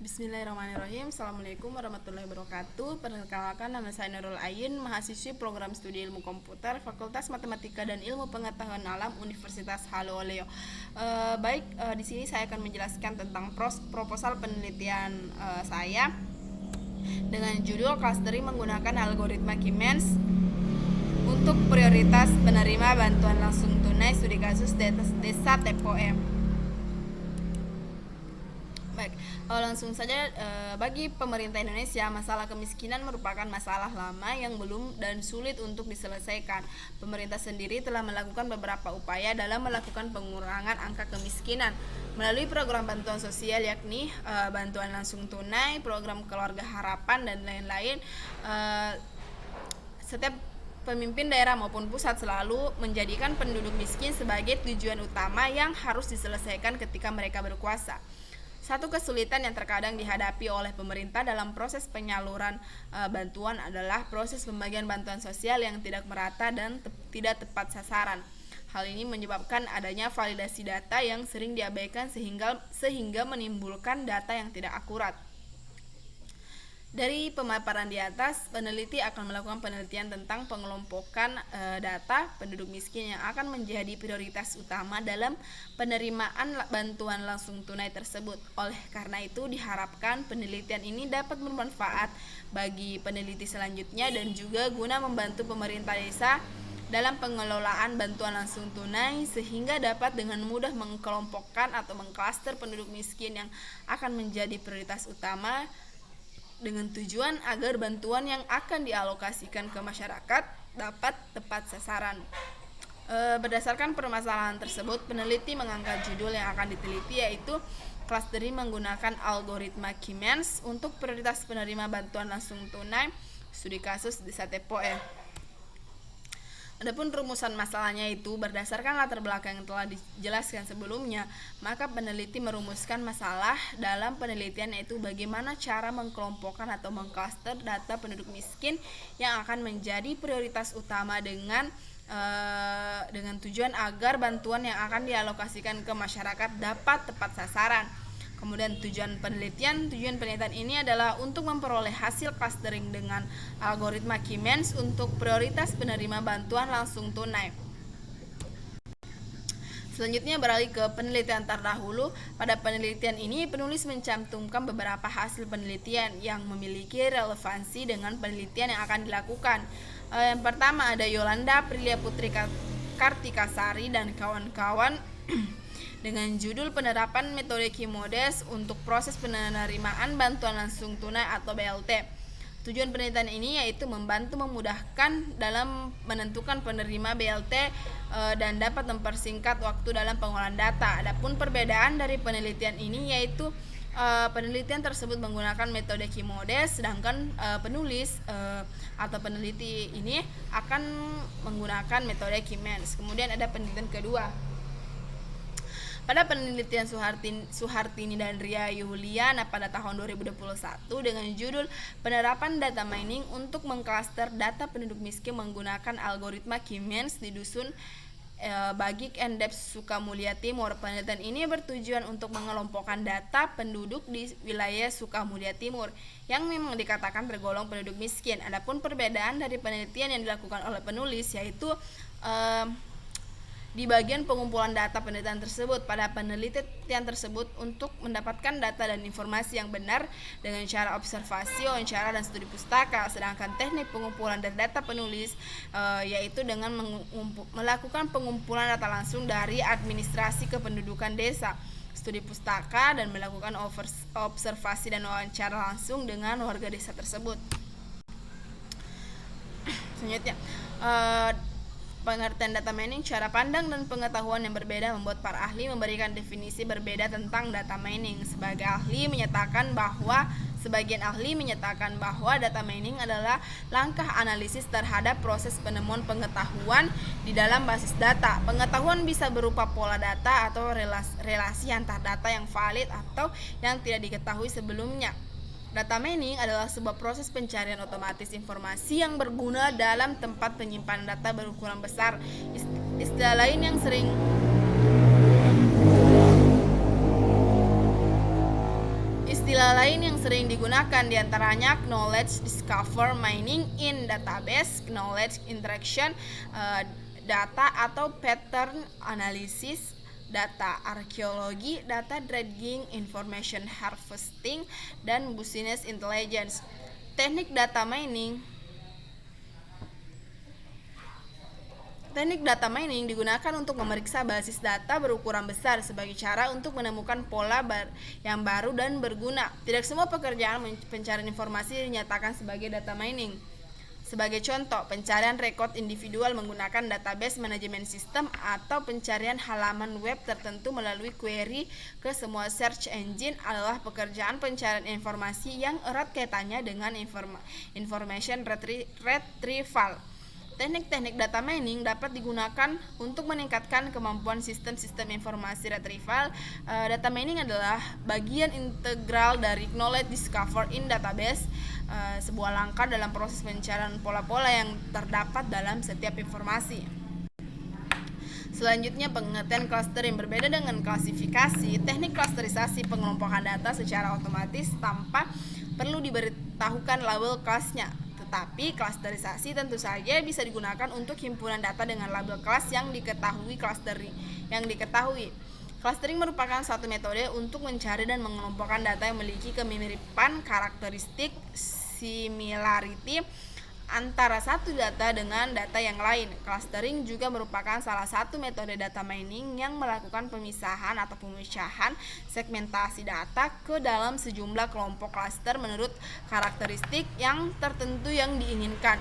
Bismillahirrahmanirrahim. Assalamualaikum warahmatullahi wabarakatuh. Perkenalkan, nama saya Nurul Ayin, mahasiswi program studi ilmu komputer Fakultas Matematika dan Ilmu Pengetahuan Alam Universitas Haloleo. Di sini saya akan menjelaskan tentang proposal penelitian saya dengan judul clustering menggunakan algoritma Siemens untuk prioritas penerima bantuan langsung tunai studi kasus desa TPOE. Langsung saja, bagi pemerintah Indonesia, masalah kemiskinan merupakan masalah lama yang belum dan sulit untuk diselesaikan. Pemerintah sendiri telah melakukan beberapa upaya dalam melakukan pengurangan angka kemiskinan melalui program bantuan sosial, yakni bantuan langsung tunai, program keluarga harapan, dan lain-lain. Setiap pemimpin daerah maupun pusat selalu menjadikan penduduk miskin sebagai tujuan utama yang harus diselesaikan ketika mereka berkuasa. Satu kesulitan yang terkadang dihadapi oleh pemerintah dalam proses penyaluran bantuan adalah proses pembagian bantuan sosial yang tidak merata dan tidak tepat sasaran. Hal ini menyebabkan adanya validasi data yang sering diabaikan sehingga menimbulkan data yang tidak akurat. Dari pemaparan di atas, peneliti akan melakukan penelitian tentang pengelompokan data penduduk miskin yang akan menjadi prioritas utama dalam penerimaan bantuan langsung tunai tersebut. Oleh karena itu, diharapkan penelitian ini dapat bermanfaat bagi peneliti selanjutnya dan juga guna membantu pemerintah desa dalam pengelolaan bantuan langsung tunai sehingga dapat dengan mudah mengkelompokkan atau mengklaster penduduk miskin yang akan menjadi prioritas utama dengan tujuan agar bantuan yang akan dialokasikan ke masyarakat dapat tepat sasaran. Berdasarkan permasalahan tersebut, peneliti mengangkat judul yang akan diteliti, yaitu clustering menggunakan algoritma Siemens untuk prioritas penerima bantuan langsung tunai studi kasus desa TPOE. Adapun rumusan masalahnya itu berdasarkan latar belakang yang telah dijelaskan sebelumnya, maka peneliti merumuskan masalah dalam penelitian, yaitu bagaimana cara mengkelompokkan atau mengklaster data penduduk miskin yang akan menjadi prioritas utama dengan tujuan agar bantuan yang akan dialokasikan ke masyarakat dapat tepat sasaran. Kemudian tujuan penelitian ini adalah untuk memperoleh hasil clustering dengan algoritma Siemens untuk prioritas penerima bantuan langsung tunai. Selanjutnya beralih ke penelitian terdahulu. Pada penelitian ini, penulis mencantumkan beberapa hasil penelitian yang memiliki relevansi dengan penelitian yang akan dilakukan. Yang pertama ada Yolanda Aprilia Putri Kartikasari dan kawan-kawan dengan judul penerapan metode Kimodes untuk proses penerimaan bantuan langsung tunai atau BLT. Tujuan penelitian ini yaitu memudahkan dalam menentukan penerima BLT dan dapat mempersingkat waktu dalam pengolahan data. Adapun perbedaan dari penelitian ini yaitu penelitian tersebut menggunakan metode Kimodes, sedangkan penulis atau peneliti ini akan menggunakan metode Siemens. Kemudian ada penelitian kedua. Pada penelitian Suhartini dan Ria Yuliana pada tahun 2021 dengan judul penerapan data mining untuk mengklaster data penduduk miskin menggunakan algoritma Siemens di dusun Bagik Endep Sukamulya Timur. Penelitian ini bertujuan untuk mengelompokkan data penduduk di wilayah Sukamulya Timur yang memang dikatakan tergolong penduduk miskin. Adapun perbedaan dari penelitian yang dilakukan oleh penulis yaitu di bagian pengumpulan data penelitian tersebut. Pada penelitian tersebut untuk mendapatkan data dan informasi yang benar dengan cara observasi, wawancara, dan studi pustaka. Sedangkan teknik pengumpulan dari data penulis yaitu dengan melakukan pengumpulan data langsung dari administrasi kependudukan desa, studi pustaka, dan melakukan observasi dan wawancara langsung dengan warga desa tersebut. Selanjutnya, pengertian data mining, cara pandang dan pengetahuan yang berbeda membuat para ahli memberikan definisi berbeda tentang data mining. Sebagian ahli menyatakan bahwa data mining adalah langkah analisis terhadap proses penemuan pengetahuan di dalam basis data. Pengetahuan bisa berupa pola data atau relasi antar data yang valid atau yang tidak diketahui sebelumnya. Data mining adalah sebuah proses pencarian otomatis informasi yang berguna dalam tempat penyimpanan data berukuran besar. Istilah lain yang sering Istilah lain yang sering digunakan diantaranya knowledge discover mining in database, knowledge interaction, data atau pattern analysis, data arkeologi, data dredging, information harvesting, dan business intelligence. Teknik data mining digunakan untuk memeriksa basis data berukuran besar sebagai cara untuk menemukan pola yang baru dan berguna. Tidak semua pekerjaan pencarian informasi dinyatakan sebagai data mining. Sebagai contoh, pencarian rekod individual menggunakan database manajemen sistem atau pencarian halaman web tertentu melalui query ke semua search engine adalah pekerjaan pencarian informasi yang erat kaitannya dengan information retrieval. Teknik-teknik data mining dapat digunakan untuk meningkatkan kemampuan sistem-sistem informasi retrieval. Data mining adalah bagian integral dari knowledge discover in database, sebuah langkah dalam proses pencarian pola-pola yang terdapat dalam setiap informasi. Selanjutnya, pengertian cluster yang berbeda dengan klasifikasi. Teknik klasterisasi pengelompokan data secara otomatis tanpa perlu diberitahukan label kelasnya. Tetapi klasterisasi tentu saja bisa digunakan untuk himpunan data dengan label kelas yang diketahui. Clustering merupakan suatu metode untuk mencari dan mengelompokkan data yang memiliki kemiripan karakteristik similarity antara satu data dengan data yang lain. Clustering juga merupakan salah satu metode data mining yang melakukan pemisahan atau pemecahan segmentasi data ke dalam sejumlah kelompok cluster menurut karakteristik yang tertentu yang diinginkan.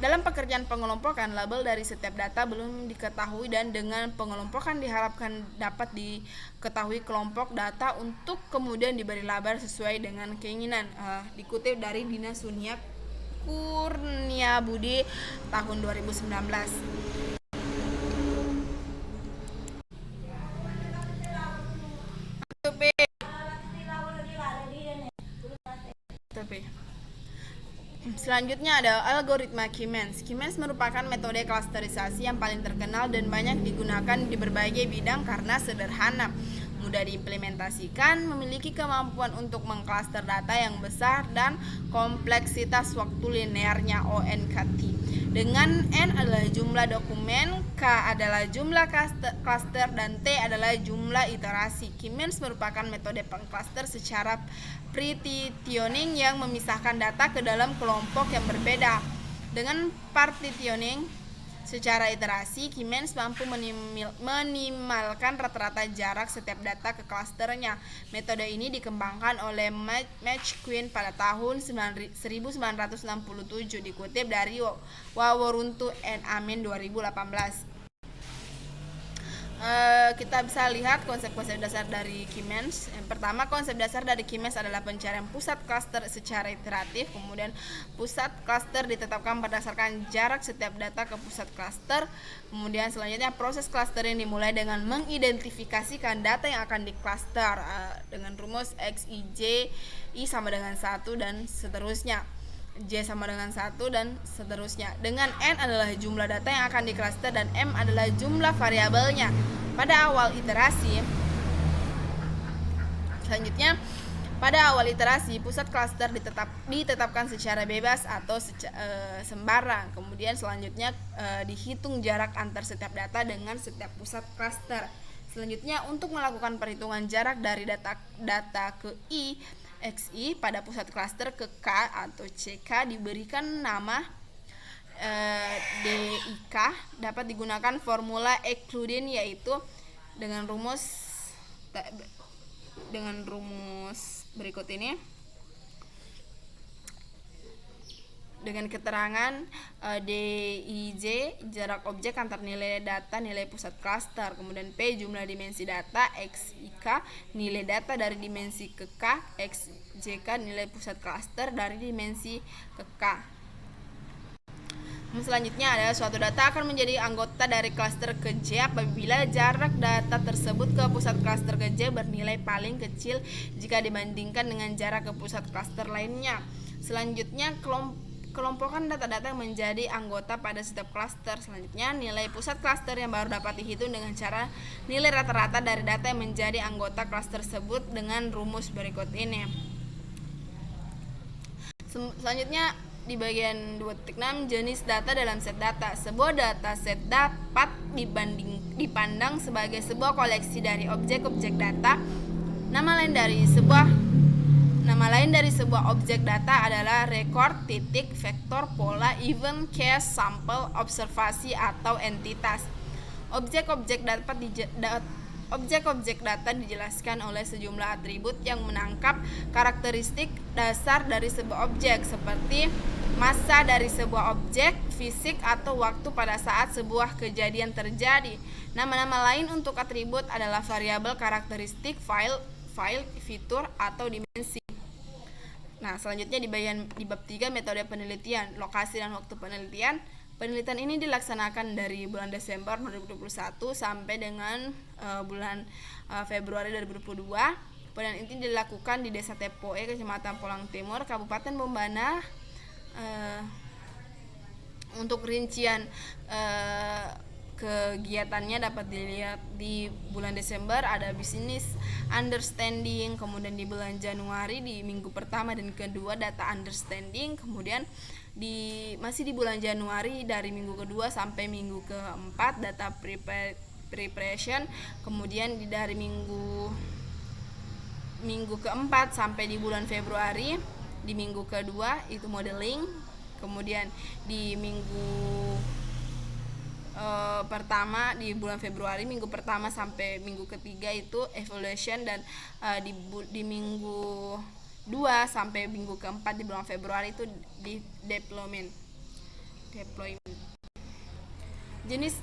Dalam pekerjaan pengelompokan, label dari setiap data belum diketahui dan dengan pengelompokan diharapkan dapat diketahui kelompok data untuk kemudian diberi label sesuai dengan keinginan. Dikutip dari Dina Suniak Kurniabudi tahun 2019. Selanjutnya ada algoritma Siemens. Siemens merupakan metode klasterisasi yang paling terkenal dan banyak digunakan di berbagai bidang karena sederhana, mudah diimplementasikan, memiliki kemampuan untuk mengklaster data yang besar dan kompleksitas waktu linearnya ONKT. Dengan N adalah jumlah dokumen, K adalah jumlah klaster, dan T adalah jumlah iterasi. Siemens merupakan metode pengklaster secara partitioning yang memisahkan data ke dalam kelompok yang berbeda. Dengan partitioning secara iterasi, Siemens mampu minimalkan rata-rata jarak setiap data ke klasternya. Metode ini dikembangkan oleh McQueen pada tahun 1967, dikutip dari Waworuntu and Amin 2018. Kita bisa lihat konsep-konsep dasar dari Siemens. Yang pertama, konsep dasar dari Siemens adalah pencarian pusat klaster secara iteratif. Kemudian pusat klaster ditetapkan berdasarkan jarak setiap data ke pusat klaster. Kemudian selanjutnya proses clustering dimulai dengan mengidentifikasikan data yang akan diklaster dengan rumus X, I, J, I sama dengan 1 dan seterusnya. J sama dengan 1 dan seterusnya. Dengan N adalah jumlah data yang akan diklaster dan M adalah jumlah variabelnya. Pada awal iterasi, pusat klaster ditetapkan secara bebas atau sembarang. Kemudian selanjutnya dihitung jarak antar setiap data dengan setiap pusat klaster. Selanjutnya, untuk melakukan perhitungan jarak dari data ke I, XI pada pusat klaster ke K atau CK diberikan nama DIK. Dapat digunakan formula Euclidean, yaitu dengan rumus berikut ini. Dengan keterangan DIJ jarak objek antar nilai data nilai pusat klaster, kemudian P jumlah dimensi data, XIK nilai data dari dimensi ke K, XJK nilai pusat klaster dari dimensi ke K. Selanjutnya ada suatu data akan menjadi anggota dari klaster ke J apabila jarak data tersebut ke pusat klaster ke J bernilai paling kecil jika dibandingkan dengan jarak ke pusat klaster lainnya. Selanjutnya, kelompokan data-data yang menjadi anggota pada setiap klaster. Selanjutnya, nilai pusat klaster yang baru dapat dihitung dengan cara nilai rata-rata dari data yang menjadi anggota klaster tersebut dengan rumus berikut ini. Selanjutnya di bagian 2.6 jenis data dalam set data. Sebuah data set dapat dipandang sebagai sebuah koleksi dari objek-objek data. Nama lain dari sebuah objek data adalah record, titik, vektor, pola, event, case, sampel, observasi, atau entitas. Objek-objek data dijelaskan oleh sejumlah atribut yang menangkap karakteristik dasar dari sebuah objek, seperti massa dari sebuah objek fisik atau waktu pada saat sebuah kejadian terjadi. Nama-nama lain untuk atribut adalah variabel, karakteristik, file, fitur, atau dimensi. Nah, selanjutnya di bab 3 metode penelitian, lokasi dan waktu penelitian. Penelitian ini dilaksanakan dari bulan Desember 2021 sampai dengan bulan Februari 2022. Penelitian ini dilakukan di Desa Tepoe, Kecamatan Polang Timur, Kabupaten Bombana. Untuk rincian kegiatannya dapat dilihat di bulan Desember ada business understanding, kemudian di bulan Januari di minggu pertama dan kedua data understanding, kemudian masih di bulan Januari dari minggu kedua sampai minggu keempat data preparation, kemudian dari minggu keempat sampai di bulan Februari di minggu kedua itu modeling, kemudian di minggu pertama di bulan Februari minggu pertama sampai minggu ketiga itu evaluation, dan di minggu 2 sampai minggu keempat di bulan Februari itu di deployment. Jenis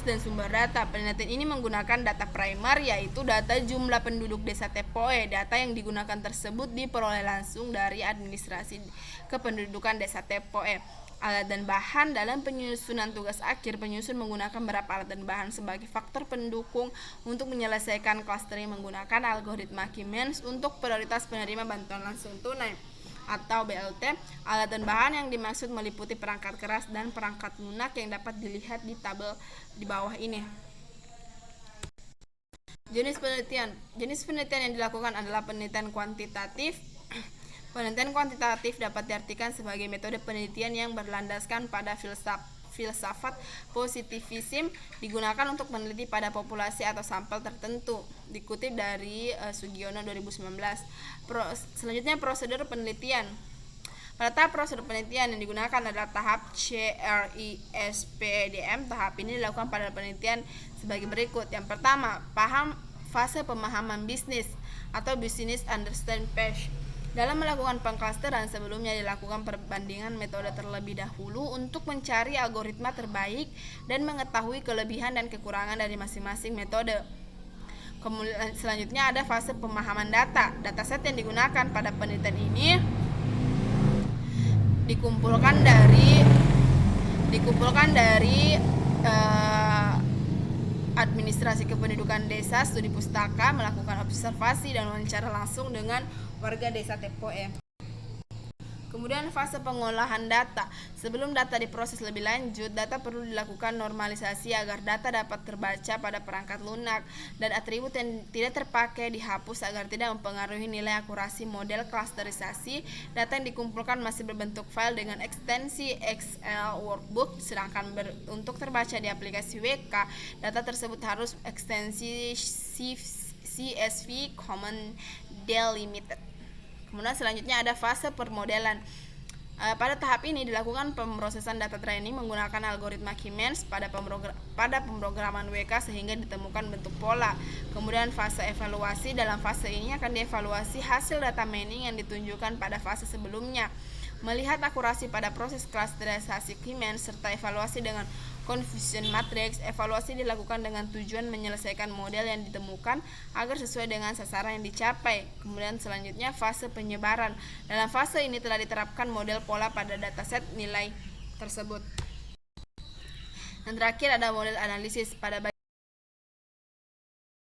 dan sumber data. Penelitian ini menggunakan data primer, yaitu data jumlah penduduk Desa Tepoe. Data yang digunakan tersebut diperoleh langsung dari administrasi kependudukan Desa Tepoe. Alat dan bahan dalam penyusunan tugas akhir, penyusun menggunakan beberapa alat dan bahan sebagai faktor pendukung untuk menyelesaikan clustering menggunakan algoritma Siemens untuk prioritas penerima bantuan langsung tunai atau BLT. Alat dan bahan yang dimaksud meliputi perangkat keras dan perangkat lunak yang dapat dilihat di tabel di bawah ini. Jenis penelitian yang dilakukan adalah penelitian kuantitatif. Penelitian kuantitatif dapat diartikan sebagai metode penelitian yang berlandaskan pada filsafat positivisme, digunakan untuk meneliti pada populasi atau sampel tertentu. Dikutip dari Sugiono 2019. Selanjutnya prosedur penelitian. Pada tahap prosedur penelitian yang digunakan adalah tahap CRISPR. Tahap ini dilakukan pada penelitian sebagai berikut. Yang pertama, fase pemahaman bisnis atau business understand phase. Dalam melakukan pengklasteran, sebelumnya dilakukan perbandingan metode terlebih dahulu untuk mencari algoritma terbaik dan mengetahui kelebihan dan kekurangan dari masing-masing metode. Kemudian selanjutnya ada fase pemahaman data. Dataset yang digunakan pada penelitian ini dikumpulkan dari administrasi kependudukan desa, studi pustaka, melakukan observasi dan wawancara langsung dengan warga Desa Tepoe. Kemudian fase pengolahan data. Sebelum data diproses lebih lanjut, data perlu dilakukan normalisasi agar data dapat terbaca pada perangkat lunak dan atribut yang tidak terpakai dihapus agar tidak mempengaruhi nilai akurasi model klasterisasi. Data yang dikumpulkan masih berbentuk file dengan ekstensi Excel workbook, sedangkan untuk terbaca di aplikasi WK, data tersebut harus ekstensi CSV Common Delimited. Kemudian selanjutnya ada fase permodelan. Pada tahap ini dilakukan pemrosesan data training menggunakan algoritma Siemens pada pemrograman WK sehingga ditemukan bentuk pola. Kemudian fase evaluasi. Dalam fase ini akan dievaluasi hasil data mining yang ditunjukkan pada fase sebelumnya. Melihat akurasi pada proses klasterisasi Siemens serta evaluasi dengan confusion matrix. Evaluasi dilakukan dengan tujuan menyelesaikan model yang ditemukan agar sesuai dengan sasaran yang dicapai. Kemudian selanjutnya fase penyebaran. Dalam fase ini telah diterapkan model pola pada dataset nilai tersebut. Dan terakhir ada model analisis. Pada